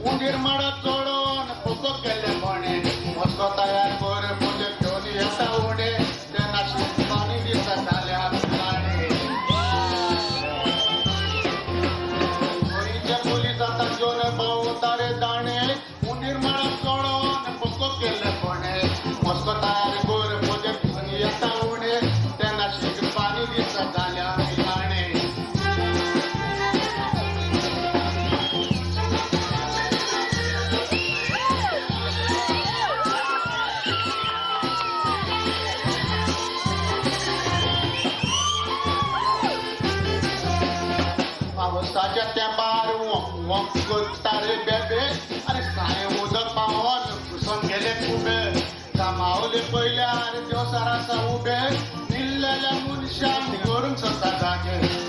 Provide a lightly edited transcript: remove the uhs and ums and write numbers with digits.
उंदीर माडा चोडून पुसो केले कोणे मस्को तयार कर पुजे घेऊन येता उडे त्यांना शिकवानी दिसा झाल्या गाणे पोरीचे पोलीस आता घेऊन भाऊ तारे दाणे उंदीर माडा चोडून पुसो केले कोणे मस्को तयार कर पुजे घेऊन येता उडे त्यांना शिकवानी दिसा झाल्या गाणे पावसाच्या त्या बार तारे बेबे अरे सारे उदक पावन घुसून गेले उभे कामावले पहिले अरे देव सारासा उभे निल्लेल्या मुनशान करून स्वतः जागे